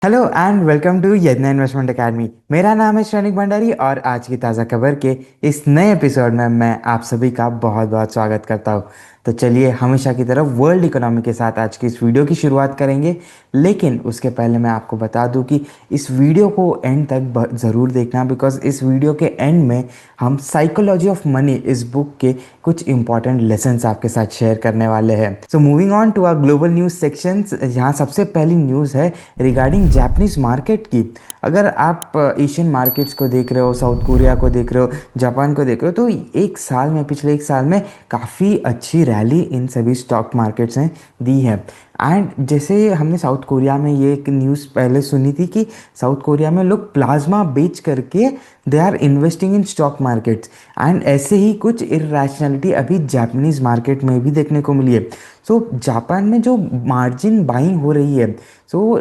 Hello and welcome to यज्ञ investment academy. मेरा नाम है श्रेनिक भंडारी और आज की ताज़ा खबर के इस नए एपिसोड में मैं आप सभी का बहुत बहुत स्वागत करता हूँ। तो चलिए हमेशा की तरह वर्ल्ड इकोनॉमी के साथ आज की इस वीडियो की शुरुआत करेंगे। लेकिन उसके पहले मैं आपको बता दूं कि इस वीडियो को एंड तक ज़रूर देखना, बिकॉज इस वीडियो के एंड में हम साइकोलॉजी ऑफ मनी इस बुक के कुछ इंपॉर्टेंट लेसन्स आपके साथ शेयर करने वाले हैं। So moving on to our global news section, यहाँ सबसे पहली न्यूज़ है रिगार्डिंग जापानीज मार्केट की। अगर आप एशियन मार्केट्स को देख रहे हो, साउथ कोरिया को देख रहे हो, जापान को देख रहे हो, तो एक साल में, पिछले एक साल में काफ़ी अच्छी रैली इन सभी स्टॉक मार्केट्स ने दी है। एंड जैसे हमने साउथ कोरिया में ये एक न्यूज़ पहले सुनी थी कि साउथ कोरिया में लोग प्लाज्मा बेच करके they are investing in stock markets, and ऐसे ही कुछ इरेशनैलिटी अभी जापानीज मार्केट में भी देखने को मिली है। सो जापान में जो मार्जिन बाइंग हो रही है, सो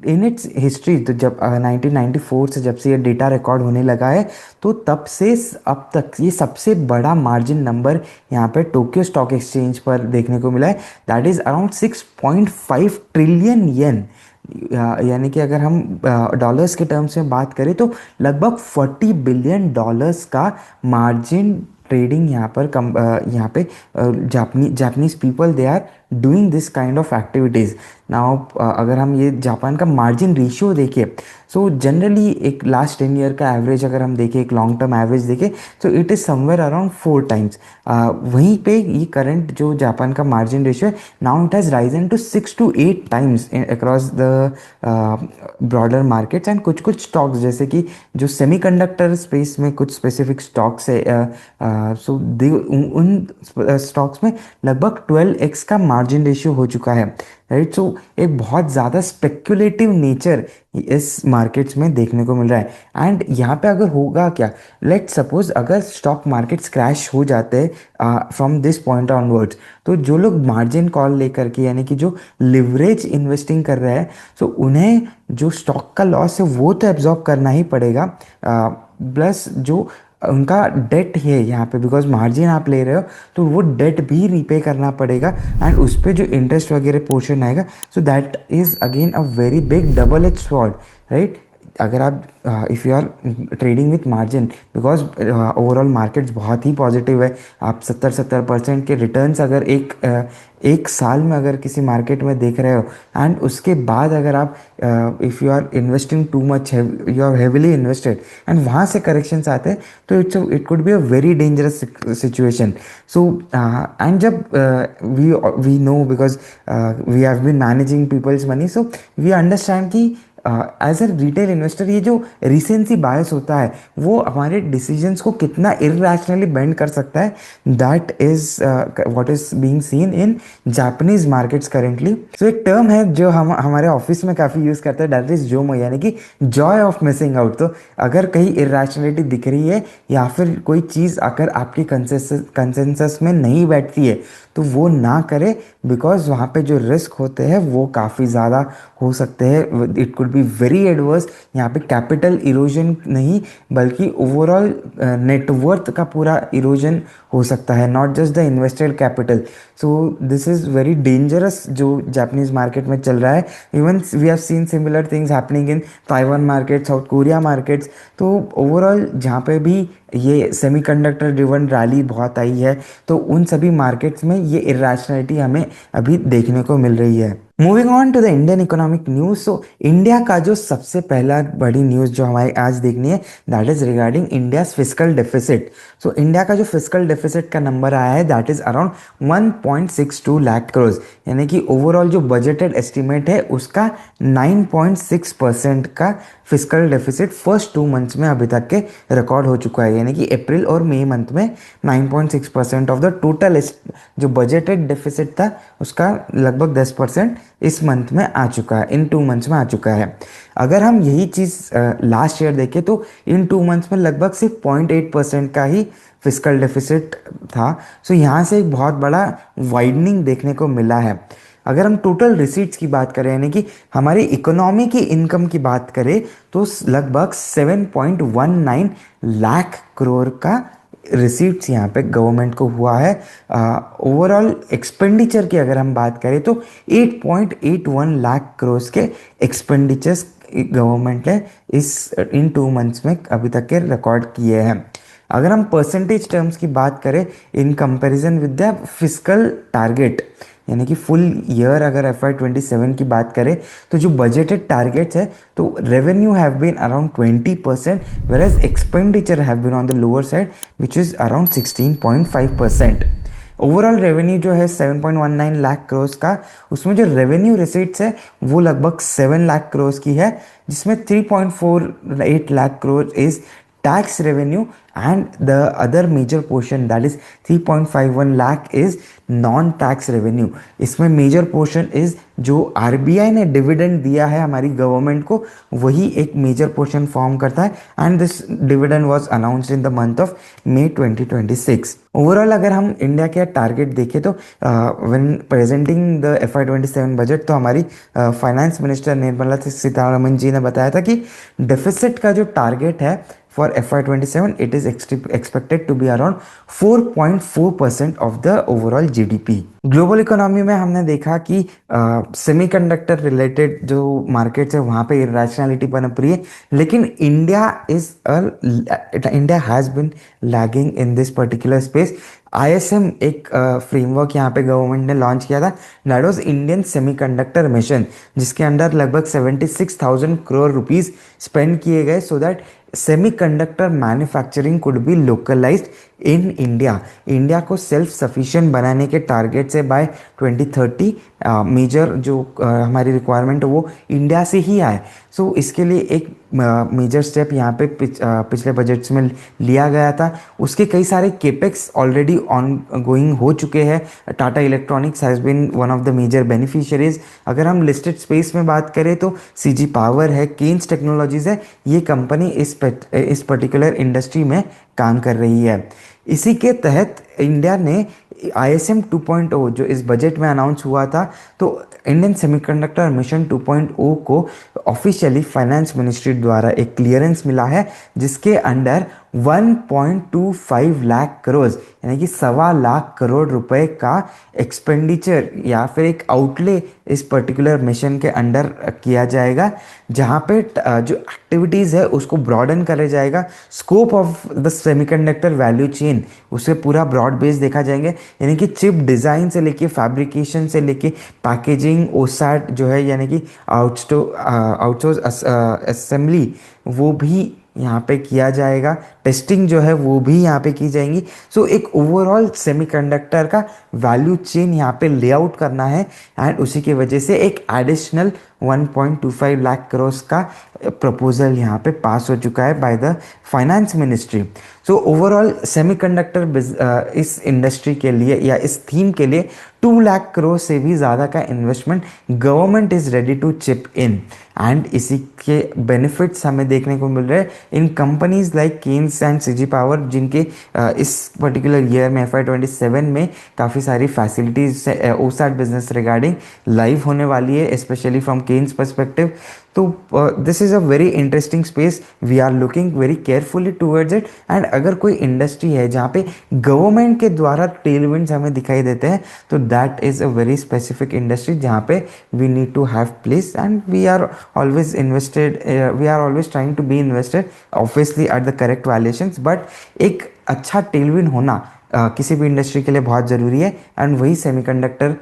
इन इट्स हिस्ट्री, तो जब 1994 से जब से ये डेटा रिकॉर्ड होने लगा है, तो तब से अब तक ये सबसे बड़ा मार्जिन नंबर यहाँ पे टोक्यो स्टॉक एक्सचेंज पर देखने को मिला है। दैट इज़ अराउंड 6.5 ट्रिलियन येन। यानी कि अगर हम डॉलर्स के टर्म्स में बात करें तो लगभग 40 बिलियन डॉलर्स का मार्जिन ट्रेडिंग यहाँ पे Japanese people they are doing this kind of activities. Now अगर हम ये जापान का मार्जिन रेशियो देखें, सो जनरली एक लास्ट 10 ईयर का एवरेज अगर हम देखें, एक लॉन्ग टर्म एवरेज देखें, तो it is somewhere around 4 times. वहीं पे ये करंट जो जापान का मार्जिन रेशियो है, now it has risen to 6 to 8 times across the broader markets. And कुछ कुछ स्टॉक्स जैसे कि जो सेमीकंडक्टर स्पेस में कुछ स्पेसिफिक स्टॉक्स है, सो उन स्टॉक्स में लगभग 12x का मार्जिन रेशियो हो चुका है, राइट। सो एक बहुत ज़्यादा स्पेक्युलेटिव नेचर इस मार्केट्स में देखने को मिल रहा है। एंड यहाँ पे अगर होगा क्या, लेट सपोज अगर स्टॉक मार्केट्स क्रैश हो जाते हैं फ्रॉम दिस पॉइंट ऑनवर्ड्स, तो जो लोग मार्जिन कॉल लेकर के, यानी कि जो लिवरेज इन्वेस्टिंग कर रहे हैं, सो उन्हें जो स्टॉक का लॉस है वो तो एब्जॉर्ब करना ही पड़ेगा, प्लस जो उनका डेट है यहाँ पे, बिकॉज मार्जिन आप ले रहे हो तो वो डेट भी रीपे करना पड़ेगा, एंड उस पर जो इंटरेस्ट वगैरह पोर्शन आएगा, so that is again a very big double edge sword, right. अगर आप if you are trading with margin, because overall markets बहुत ही पॉजिटिव है, आप 70% के रिटर्न्स अगर एक साल में अगर किसी मार्केट में देख रहे हो, एंड उसके बाद अगर आप if you are investing too much, you are heavily invested, and वहाँ से करेक्शंस आते हैं, तो it could be a very dangerous situation. So and जब we know, because we have been managing people's money, so we understand कि as a retail investor ये जो recency बायस होता है वो हमारे डिसीजंस को कितना इरैशनली बेंड कर सकता है, that is what is being seen in Japanese markets currently. So एक टर्म है जो हम हमारे ऑफिस में काफ़ी यूज़ करते हैं, दैट इज जोमो, यानी कि जॉय ऑफ मिसिंग आउट। तो अगर कहीं इरैशनलिटी दिख रही है या फिर कोई चीज़ अगर आपकी कंसेंसस में नहीं बैठती है, तो वो ना करें, बिकॉज वहाँ पे जो रिस्क होते हैं वो काफ़ी ज़्यादा हो सकते हैं। It could be very adverse. यहाँ पे कैपिटल इरोजन नहीं, बल्कि ओवरऑल नेटवर्थ का पूरा इरोजन हो सकता है, not just the invested capital. So this is very dangerous जो जापानीज मार्केट में चल रहा है। Even we have seen similar things happening in Taiwan market, South Korea markets. तो ओवरऑल जहाँ पे भी ये सेमीकंडक्टर ड्रिवन रैली बहुत आई है, तो उन सभी मार्केट्स में ये इरेशनलिटी हमें अभी देखने को मिल रही है। Moving on to the Indian economic news, so India का जो सबसे पहला बड़ी न्यूज़ जो हमारी आज देखनी है, that is regarding India's fiscal deficit. So India का जो फिस्कल डेफिसिट का नंबर आया है, that is around 1.62 lakh crore, यानी कि ओवरऑल जो बजटेड एस्टिमेट है उसका 9.6% का फिस्कल डेफिसिट फर्स्ट 2 मंथ्स में अभी तक के रिकॉर्ड हो चुका है। यानी कि अप्रैल और मई मंथ में 9.6% ऑफ द टोटल जो बजटेड डेफिसिट था उसका लगभग 10% इस मंथ में आ चुका है, इन 2 मंथ्स में आ चुका है। अगर हम यही चीज़ लास्ट ईयर देखें तो इन 2 मंथ्स में लगभग सिर्फ 0.8% का ही फिस्कल डेफिसिट था। सो यहाँ से एक बहुत बड़ा वाइडनिंग देखने को मिला है। अगर हम टोटल रिसीट्स की बात करें, यानी कि हमारी इकोनॉमी की इनकम की बात करें, तो लगभग 7.19 लाख करोड़ का रिसीट्स यहाँ पे गवर्नमेंट को हुआ है। ओवरऑल एक्सपेंडिचर की अगर हम बात करें तो 8.81 लाख करोड़ के एक्सपेंडिचर्स गवर्नमेंट ने इस इन 2 मंथ्स में अभी तक के रिकॉर्ड किए हैं। अगर हम परसेंटेज टर्म्स की बात करें in comparison with the fiscal target, यानी कि फुल ईयर अगर FY 27 की बात करें तो जो बजटेड टारगेट्स है तो revenue have been around 20%, whereas expenditure have been on the lower side which is around 16.5%। Overall revenue जो है 7.19 लाख करोड़ का, उसमें जो रेवेन्यू रिसीट्स है वो लगभग 7 लाख करोड़ की है, जिसमें 3.48 lakh crore is tax revenue and the other major portion that is 3.51 lakh is non tax revenue. इसमें मेजर पोर्शन इज जो आरबीआई ने डिविडेंड दिया है हमारी गवर्नमेंट को, वही एक मेजर पोर्शन फॉर्म करता है and this dividend was announced in the month of May 2026। Overall अगर हम इंडिया के टारगेट देखें तो when presenting the FY 27 budget, तो हमारी फाइनेंस मिनिस्टर निर्मला सीतारमण जी ने बताया था कि डेफिसिट का जो टारगेट है for FY 27 it is expected to be around 4.4% of the overall GDP. Global economy में हमने देखा कि सेमीकंडक्टर रिलेटेड जो मार्केट्स है वहाँ पे इरेशनैलिटी पनप रही है, लेकिन India has been lagging in this particular space. ISM एक फ्रेमवर्क यहाँ पे गवर्नमेंट ने लॉन्च किया था, that was Indian semiconductor mission, जिसके अंडर लगभग 76,000 करोड़ रुपीस स्पेंड किए गए so that semiconductor manufacturing could be localised in India. India को सेल्फ सफिशिएंट बनाने के टारगेट से बाय 2030 मेजर जो हमारी रिक्वायरमेंट है वो इंडिया से ही आए। सो इसके लिए एक मेजर स्टेप यहाँ पे पिछले बजट्स में लिया गया था। उसके कई सारे केपेक्स ऑलरेडी ऑन गोइंग हो चुके हैं। Tata Electronics has been one of the major beneficiaries. अगर हम लिस्टेड स्पेस में बात करें तो CG पावर है, केन्स टेक्नोलॉजीज है, ये कंपनी इस पर्टिकुलर इंडस्ट्री में काम कर रही है। इसी के तहत इंडिया ने ISM 2.0 जो इस बजट में अनाउंस हुआ था, तो इंडियन सेमीकंडक्टर मिशन 2.0 को ऑफिशियली फाइनेंस मिनिस्ट्री द्वारा एक क्लियरेंस मिला है, जिसके अंडर 1.25 लाख करोड़ यानी कि 1.25 करोड़ रुपए का एक्सपेंडिचर या फिर एक आउटले इस पर्टिकुलर मिशन के अंडर किया जाएगा, जहाँ पे जो एक्टिविटीज़ है उसको ब्रॉडन करा जाएगा। Scope of the semiconductor value chain उसे पूरा ब्रॉड बेस देखा जाएंगे, यानी कि चिप डिज़ाइन से लेके फैब्रिकेशन से लेके पैकेजिंग, ओसैट जो है यानी कि आउटसोर्स असेंबली वो भी यहाँ पे किया जाएगा, टेस्टिंग जो है वो भी यहाँ पे की जाएंगी। सो एक ओवरऑल सेमीकंडक्टर का वैल्यू चेन यहाँ पे लेआउट करना है एंड उसी की वजह से एक एडिशनल 1.25 लाख करोड़ का प्रपोजल यहाँ पे पास हो चुका है by the finance ministry. So overall semiconductor इस इंडस्ट्री के लिए या इस थीम के लिए 2 लाख करोड़ से भी ज़्यादा का investment government is ready to chip in and इसी के बेनिफिट्स हमें देखने को मिल रहे हैं in companies like Kaynes and CG power, जिनके इस पर्टिकुलर ईयर में FY 27 में काफ़ी सारी facilities OSAT business regarding live होने वाली है, स्पेशली फ्रॉम केन्स पर्सपेक्टिव। तो this is a very interesting space, we are looking very carefully towards it. And अगर कोई इंडस्ट्री है जहाँ पे गवर्नमेंट के द्वारा टेलविंड्स हमें दिखाई देते हैं तो that is a very specific industry जहाँ पे we need to have place and we are always invested, we are always trying to be invested obviously at the correct valuations. But एक अच्छा टेलविंड होना किसी भी इंडस्ट्री के लिए बहुत ज़रूरी है एंड वही सेमीकंडक्टर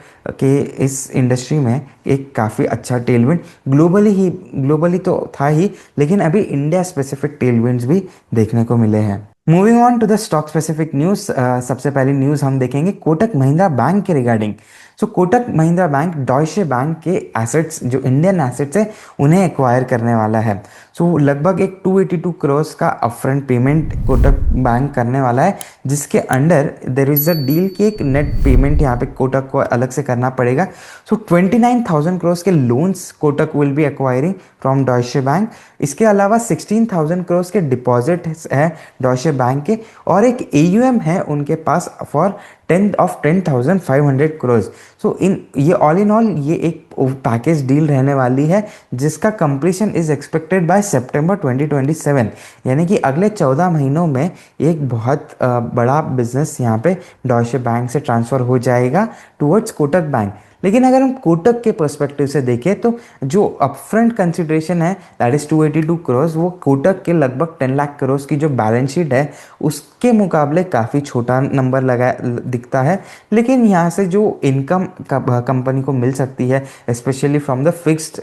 के इस इंडस्ट्री में एक काफ़ी अच्छा टेलविंड ग्लोबली तो था ही, लेकिन अभी इंडिया स्पेसिफिक टेलविंड्स भी देखने को मिले हैं। Moving on to the stock specific news, सबसे पहली न्यूज़ हम देखेंगे कोटक महिंद्रा बैंक के regarding. So Kotak Mahindra Bank Deutsche Bank के एसेट्स जो इंडियन एसेट्स है उन्हें एक्वायर करने वाला है। सो लगभग एक 282 करोड़ का अपफ्रंट पेमेंट कोटक बैंक करने वाला है, जिसके under there is a deal की एक नेट पेमेंट यहाँ पे कोटक को अलग से करना पड़ेगा। सो 29,000 करोड़ के loans Kotak will be acquiring from Deutsche bank. इसके अलावा 16,000 करोड़ के डिपॉजिट है डॉयशे बैंक के और एक AUM है उनके पास फॉर 10,500 करोड़। सो ये ऑल इन ऑल ये एक पैकेज डील रहने वाली है, जिसका कंप्लीशन इज एक्सपेक्टेड बाय सितंबर 2027, यानी कि अगले 14 महीनों में एक बहुत बड़ा बिजनेस यहाँ पे डॉयशे बैंक से ट्रांसफ़र हो जाएगा टुवर्ड्स कोटक बैंक। लेकिन अगर हम कोटक के पर्सपेक्टिव से देखें तो जो अपफ्रंट कंसिडरेशन है दैट इज़ 282 करोड़, वो कोटक के लगभग 10 लाख करोड़ की जो बैलेंस शीट है उसके मुकाबले काफ़ी छोटा नंबर लगा दिखता है। लेकिन यहाँ से जो इनकम कंपनी को मिल सकती है स्पेशली फ्रॉम द फिक्स्ड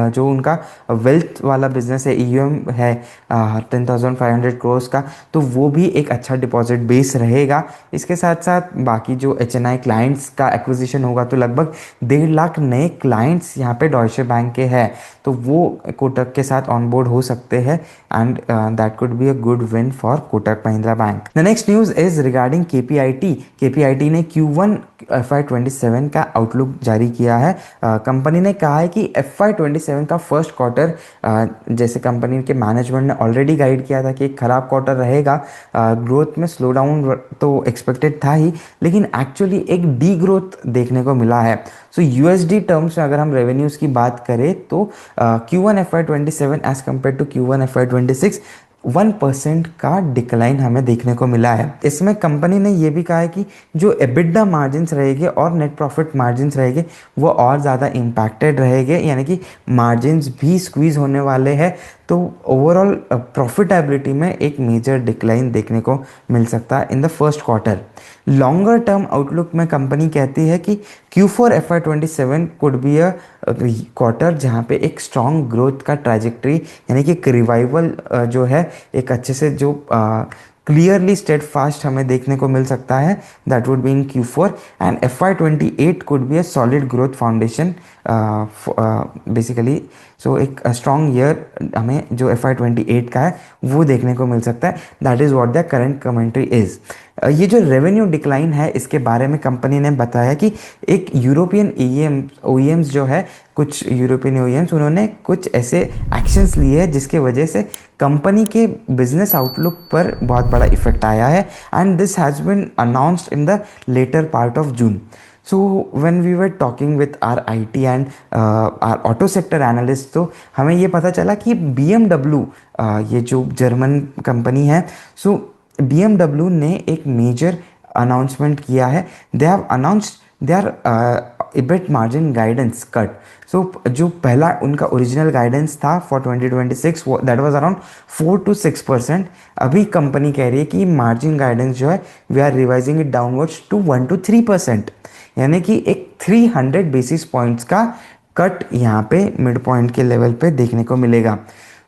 जो उनका वेल्थ वाला बिजनेस है, ईयूएम है 10,500 करोड़ का, तो वो भी एक अच्छा डिपॉजिट बेस रहेगा। इसके साथ साथ बाकी जो एचएनआई क्लाइंट्स का एक्विजिशन होगा तो लगभग 1.5 लाख नए क्लाइंट्स यहाँ पे डॉयचे बैंक के हैं, तो वो कोटक के साथ ऑन बोर्ड हो सकते हैं and that could be a good win for Kotak Mahindra bank. The next news is regarding KPIT. KPIT ने Q1 FY27 का आउटलुक जारी किया है। कंपनी ने कहा है कि FY27 का फर्स्ट क्वार्टर, जैसे कंपनी के मैनेजमेंट ने ऑलरेडी गाइड किया था कि एक खराब क्वार्टर रहेगा, ग्रोथ में स्लो डाउन तो एक्सपेक्टेड था ही, लेकिन एक्चुअली एक डी ग्रोथ देखने को मिला है। सो यूएसडी टर्म्स में अगर हम रेवेन्यूज़ की बात करें तो Q1 FY27 as compare to Q1 FY26 1% का डिक्लाइन हमें देखने को मिला है। इसमें कंपनी ने ये भी कहा है कि जो एबिडा मार्जिन्स रहेंगे और नेट प्रॉफिट मार्जिन्स रहेंगे वो और ज़्यादा इम्पैक्टेड रहेंगे, यानी कि मार्जिन्स भी स्क्वीज होने वाले हैं, तो ओवरऑल प्रॉफिटेबिलिटी में एक मेजर डिक्लाइन देखने को मिल सकता है in the first quarter. Longer term outlook में कंपनी कहती है कि Q4 FY27 could be a quarter जहाँ पे एक स्ट्रॉन्ग ग्रोथ का ट्रैजेक्टरी, यानी कि एक रिवाइवल जो है एक अच्छे से जो क्लियरली स्टेड फास्ट हमें देखने को मिल सकता है, that would be in Q4 and FY28 could be a solid growth foundation basically. So एक स्ट्रॉन्ग ईयर हमें जो FY28 का है वो देखने को मिल सकता है, that is what the current commentary is. ये जो रेवेन्यू डिक्लाइन है इसके बारे में कंपनी ने बताया कि एक यूरोपियन ओईएम्स जो है, कुछ यूरोपियन ओईएम्स उन्होंने कुछ ऐसे एक्शंस लिए हैं जिसके वजह से कंपनी के बिजनेस आउटलुक पर बहुत बड़ा इफेक्ट आया है and this has been announced in the latter part of June. So when we were talking with our IT and our auto sector analyst, तो हमें ये पता चला कि BMW ये जो जर्मन कंपनी है, सो BMW ने एक मेजर अनाउंसमेंट किया है। They have announced their EBIT margin guidance cut. So जो पहला उनका ओरिजिनल गाइडेंस था for 2026 that was around 4 to 6%। अभी कंपनी कह रही है कि मार्जिन गाइडेंस जो है we are revising it downwards to 1 to 3%, यानी कि एक 300 बेसिस पॉइंट्स का कट यहाँ पे मिड पॉइंट के लेवल पे देखने को मिलेगा।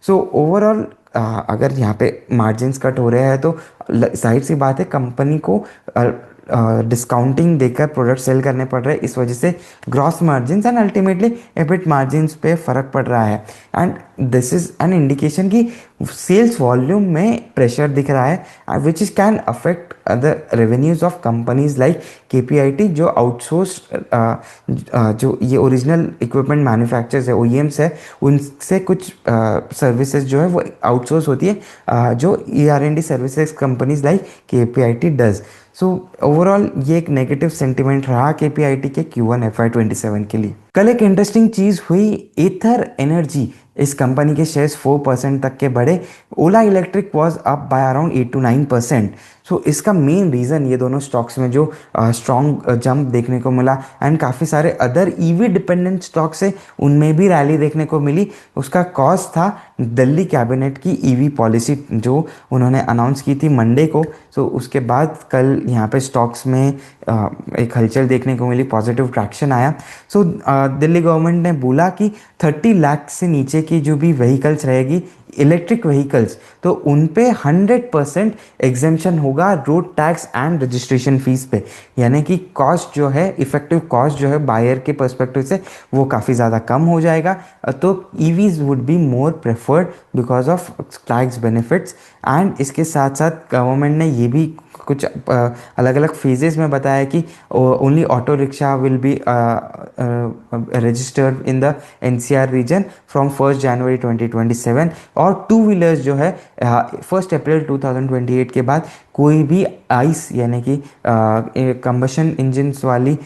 सो ओवरऑल अगर यहाँ पे मार्जिन्स कट हो रहे हैं तो जाहिर सी बात है कंपनी को डिस्काउंटिंग देकर प्रोडक्ट सेल करने पड़ रहे हैं, इस वजह से gross margins and ultimately EBIT margins पे फ़र्क पड़ रहा है and this is an indication कि सेल्स वॉल्यूम में प्रेशर दिख रहा है which is can affect the revenues of companies like KPIT जो आउटसोर्स जो ये ओरिजिनल इक्विपमेंट मैन्युफैक्चरर्स है, ओईएम्स है, उनसे कुछ सर्विसेज जो है वो आउटसोर्स होती है जो ER&D services companies like KPIT does. So overall ये एक नेगेटिव सेंटिमेंट रहा केपीआईटी के Q1 FY27 के लिए। कल एक इंटरेस्टिंग चीज़ हुई, एथर एनर्जी, इस कंपनी के शेयर्स 4% तक के बढ़े। Ola Electric was up by around 8 to 9%। So इसका मेन रीज़न ये दोनों स्टॉक्स में जो स्ट्रॉन्ग जंप देखने को मिला एंड काफ़ी सारे अदर ईवी डिपेंडेंट स्टॉक्स है उनमें भी रैली देखने को मिली। उसका कॉज था दिल्ली कैबिनेट की ईवी पॉलिसी जो उन्होंने अनाउंस की थी मंडे को। सो उसके बाद कल यहाँ पे स्टॉक्स में एक हलचल देखने को मिली, पॉजिटिव ट्रैक्शन आया। सो दिल्ली गवर्नमेंट ने बोला कि 30 लाख से नीचे की जो भी व्हीकल्स रहेगी इलेक्ट्रिक व्हीकल्स, तो उन पे 100% एग्जेम्पशन होगा road tax and registration fees पे, यानी कि कॉस्ट जो है, इफेक्टिव कॉस्ट जो है बायर के पर्सपेक्टिव से वो काफ़ी ज़्यादा कम हो जाएगा। तो EVs would be more preferred because of tax benefits and इसके साथ साथ गवर्नमेंट ने ये भी कुछ अलग अलग फेजेस में बताया कि only auto rickshaw will be registered in the NCR region from 1 January 2027 और टू व्हीलर्स जो है 1 अप्रैल 2028 के बाद कोई भी आइस यानी कि कंबशन इंजन्स वाली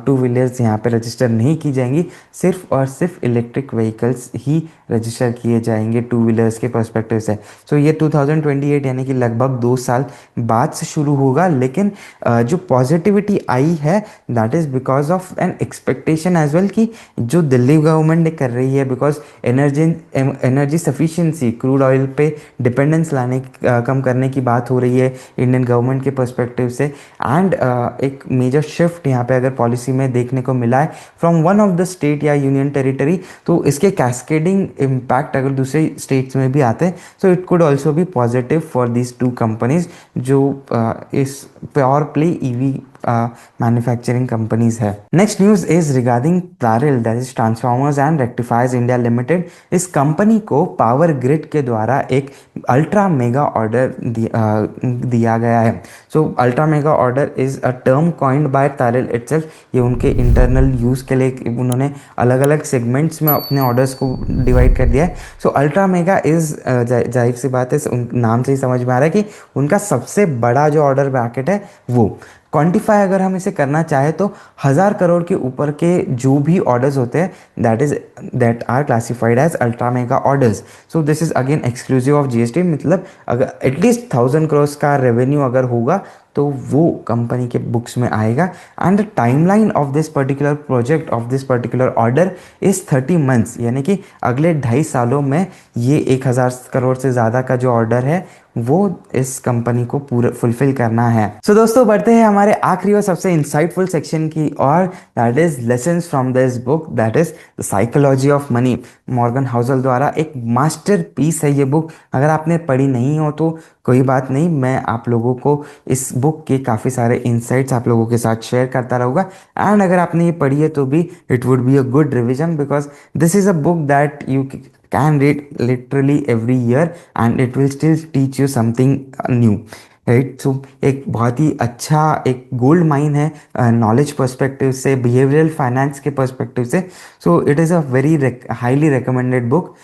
टू व्हीलर्स यहाँ पे रजिस्टर नहीं की जाएंगी। सिर्फ और सिर्फ इलेक्ट्रिक व्हीकल्स ही रजिस्टर किए जाएंगे टू व्हीलर्स के पर्सपेक्टिव से। सो ये 2028 यानी कि लगभग 2 साल बाद से शुरू होगा। लेकिन जो पॉजिटिविटी आई है that is because of an expectation as well कि जो दिल्ली गवर्नमेंट ने कर रही है, because energy sufficiency, crude oil पे डिपेंडेंस कम करने की बात हो रही है इंडियन गवर्नमेंट के पर्सपेक्टिव से। एंड एक मेजर शिफ्ट यहाँ पे अगर पॉलिसी में देखने को मिला है from one of the state या यूनियन टेरिटरी, तो इसके कैस्केडिंग इम्पैक्ट अगर दूसरे स्टेट्स में भी आते हैं, so it could also be positive for these two companies जो इस pure play EV manufacturing companies है। Next news is regarding Taril, that is Transformers and Rectifiers India Limited. इस कंपनी को पावर ग्रिड के द्वारा एक अल्ट्रा मेगा ऑर्डर दिया गया है। So ultra mega order is a term coined by Taril itself. ये उनके इंटरनल यूज के लिए उन्होंने अलग अलग सेगमेंट्स में अपने ऑर्डर्स को डिवाइड कर दिया है। सो अल्ट्रा मेगा इज जाहिर सी बात है, नाम से ही समझ में आ रहा है कि उनका सबसे बड़ा जो ऑर्डर ब्रैकेट है वो क्वांटिफाई अगर हम इसे करना चाहे तो 1,000 करोड़ के ऊपर के जो भी ऑर्डर्स होते हैं that are classified as ultra mega orders. So this is again exclusive of GST. मतलब अगर एटलीस्ट 1,000 करोड़ का रेवेन्यू अगर होगा तो वो कंपनी के बुक्स में आएगा। And the timeline of this particular project of this particular order is 30 months, यानी कि अगले 2.5 सालों में ये 1,000 करोड़ से ज़्यादा का जो ऑर्डर है वो इस कंपनी को पूरा फुलफिल करना है। सो दोस्तों बढ़ते हैं हमारे आखिरी और सबसे इंसाइटफुल सेक्शन की और, that is lessons from this book, that is the psychology of money. Morgan Housel द्वारा एक मास्टर पीस है ये बुक। अगर आपने पढ़ी नहीं हो तो कोई बात नहीं, मैं आप लोगों को इस बुक के काफ़ी सारे इंसाइट्स आप लोगों के साथ शेयर करता रहूँगा। एंड अगर आपने ये पढ़ी है तो भी it would be a good revision, because this is a book that you can read literally every year and it will still teach you something new, right. So एक बहुत ही अच्छा एक गोल्ड माइन है नॉलेज पर्सपेक्टिव से, behavioural finance के perspective से। So it is a very highly recommended book.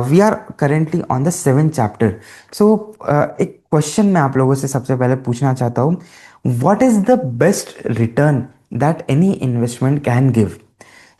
We are currently on the 7th chapter. So एक क्वेश्चन मैं आप लोगों से सबसे पहले पूछना चाहता हूँ, what is the best return that any investment can give.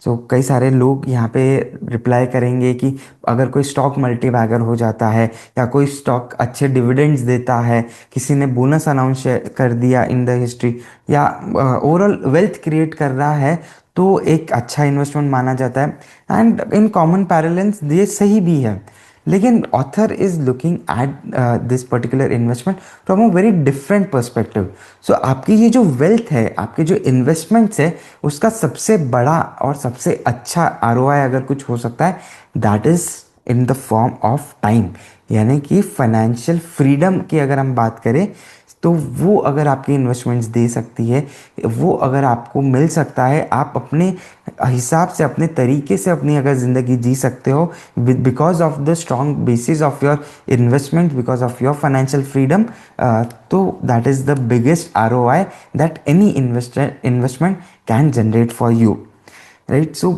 So कई सारे लोग यहाँ पे रिप्लाई करेंगे कि अगर कोई स्टॉक मल्टीबैगर हो जाता है या कोई स्टॉक अच्छे डिविडेंड्स देता है, किसी ने बोनस अनाउंस कर दिया इन द हिस्ट्री, या ओवरऑल वेल्थ क्रिएट कर रहा है, तो एक अच्छा इन्वेस्टमेंट माना जाता है। एंड इन कॉमन पैरेलेंस ये सही भी है, लेकिन author is looking at this particular investment from a very different perspective. So आपकी ये जो वेल्थ है, आपके जो इन्वेस्टमेंट्स है, उसका सबसे बड़ा और सबसे अच्छा आरओआई अगर कुछ हो सकता है, that is in the form of time. यानी कि फाइनेंशियल फ्रीडम की अगर हम बात करें तो वो अगर आपकी इन्वेस्टमेंट्स दे सकती है, वो अगर आपको मिल सकता है, आप अपने हिसाब से अपने तरीके से अपनी अगर ज़िंदगी जी सकते हो because of the strong basis of your investment, because of your financial freedom, तो that is the biggest ROI that any investment can generate for you, right. So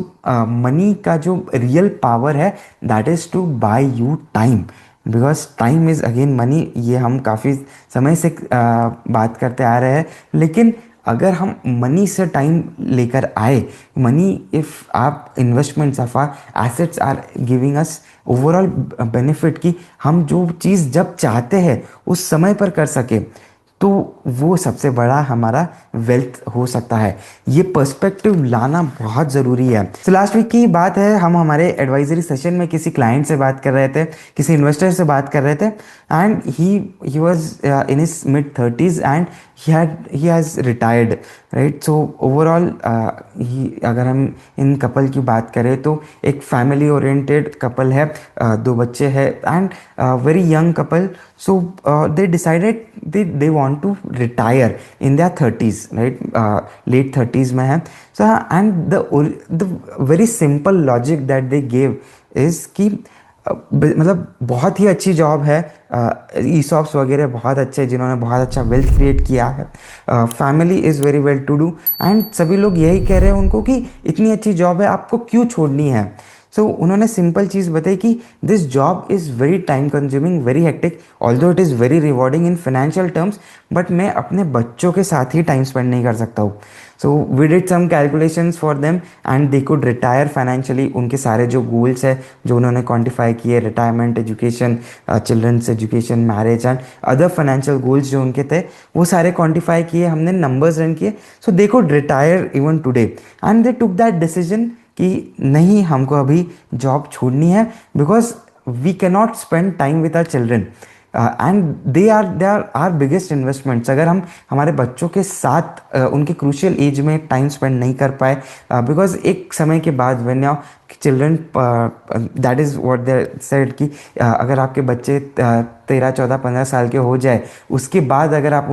money का जो रियल पावर है that is to buy you time, because time is again money. ये हम काफ़ी समय से बात करते आ रहे हैं, लेकिन अगर हम मनी से टाइम लेकर आए, मनी इफ़ आप investments of our assets are giving us overall benefit कि हम जो चीज़ जब चाहते हैं उस समय पर कर सके, तो वो सबसे बड़ा हमारा वेल्थ हो सकता है। ये पर्सपेक्टिव लाना बहुत ज़रूरी है। तो लास्ट वीक की बात है, हम हमारे एडवाइजरी सेशन में किसी क्लाइंट से बात कर रहे थे, किसी इन्वेस्टर से बात कर रहे थे, and he was in his mid 30s and he has retired, right. So overall अगर हम इन कपल की बात करें तो एक फैमिली ओरिएंटेड कपल है, 2 बच्चे हैं, and very young couple. So they decided they want to retire in their 30s, right, late 30s में है। So and the very simple logic that they gave is कि मतलब बहुत ही अच्छी जॉब है, ईसॉप्स वगैरह बहुत अच्छे, जिन्होंने बहुत अच्छा वेल्थ क्रिएट किया है, family is very well to do, and सभी लोग यही कह रहे हैं उनको कि इतनी अच्छी जॉब है, आपको क्यों छोड़नी है। सो उन्होंने सिंपल चीज़ बताई कि this job is very time consuming, very hectic, although it is very rewarding in financial terms, but मैं अपने बच्चों के साथ ही टाइम स्पेंड नहीं कर सकता हूँ। So we did some calculations for them and they could retire financially. उनके सारे जो गोल्स है जो उन्होंने क्वान्टिफाई किए, retirement, education, children's education, marriage and other financial goals जो उनके थे, वो सारे क्वान्टिफाई किए, हमने नंबर्स रन किए। So they could retire even today and they took that decision कि नहीं, हमको अभी जॉब छोड़नी है, because we cannot spend time with our children and they are our biggest investments. अगर हम हमारे बच्चों के साथ उनके क्रूशियल एज में टाइम स्पेंड नहीं कर पाए, बिकॉज एक समय के बाद when your children, that is what they said कि अगर आपके बच्चे 13, 14, 15 साल के हो जाए, उसके बाद अगर आप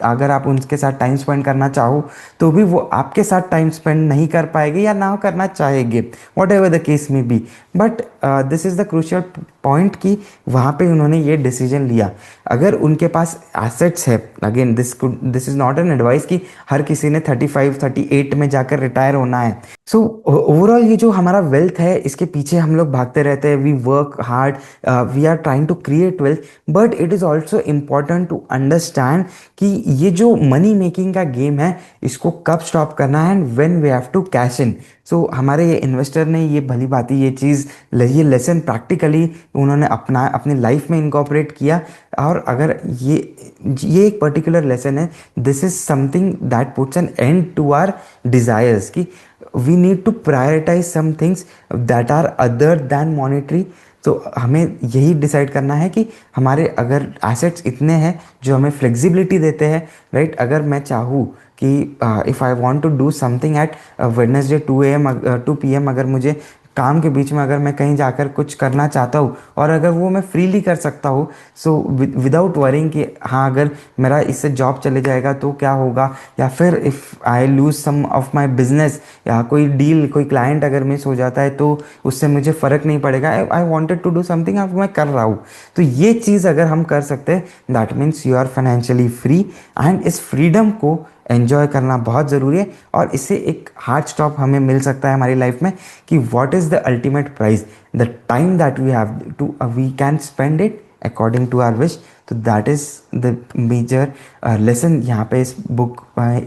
अगर आप उनके साथ टाइम स्पेंड करना चाहो तो भी वो आपके साथ टाइम स्पेंड नहीं कर पाएंगे या ना करना चाहेंगे, वॉट एवर द केस में be. But this is the crucial point कि वहाँ पे उन्होंने ये डिसीजन लिया। अगर उनके पास एसेट्स है, again this is not an advice कि हर किसी ने 35, 38 में जाकर रिटायर होना है। सो ओवरऑल ये जो हमारा वेल्थ है, इसके पीछे हम लोग भागते रहते हैं, we work hard, we are trying to create wealth, but it is also important to understand कि ये जो मनी मेकिंग का गेम है, इसको कब स्टॉप करना है and when we have to cash in. So हमारे ये इन्वेस्टर ने ये भली भांति ये चीज़, ये लेसन प्रैक्टिकली उन्होंने अपनी लाइफ में इनकॉर्पोरेट किया। और अगर ये एक पर्टिकुलर लेसन है, this is something that puts an end to our desires कि we need to prioritise some things that are other than monetary. तो हमें यही डिसाइड करना है कि हमारे अगर एसेट्स इतने हैं जो हमें फ्लेक्सिबिलिटी देते हैं, राइट। अगर मैं चाहूँ कि if I want to do something at Wednesday 2 PM, अगर मुझे काम के बीच में अगर मैं कहीं जाकर कुछ करना चाहता हूँ और अगर वो मैं फ्रीली कर सकता हूँ, सो विदाउट वरिंग कि हाँ अगर मेरा इससे जॉब चले जाएगा तो क्या होगा, या फिर if I lose some of my business, या कोई डील, कोई क्लाइंट अगर मिस हो जाता है तो उससे मुझे फ़र्क नहीं पड़ेगा, I wanted to do something, अब मैं कर रहा हूँ। तो ये चीज़ अगर हम कर सकते हैं, that means you are financially free. And इस फ्रीडम को एन्जॉय करना बहुत ज़रूरी है, और इससे एक हार्ड स्टॉप हमें मिल सकता है हमारी लाइफ में कि what is the ultimate price, the time that we have to, we can spend it according to our wish. तो that is the major lesson यहाँ पे इस बुक,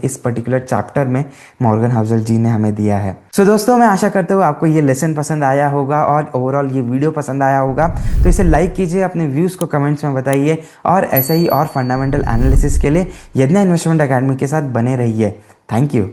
इस पर्टिकुलर चैप्टर में मॉर्गन हाउसल जी ने हमें दिया है। सो दोस्तों, मैं आशा करता हूँ आपको ये लेसन पसंद आया होगा और ओवरऑल ये वीडियो पसंद आया होगा। तो इसे लाइक कीजिए, अपने व्यूज़ को कमेंट्स में बताइए, और ऐसे ही और फंडामेंटल एनालिसिस के लिए यज्ञ इन्वेस्टमेंट अकेडमी के साथ बने रहिए। Thank you.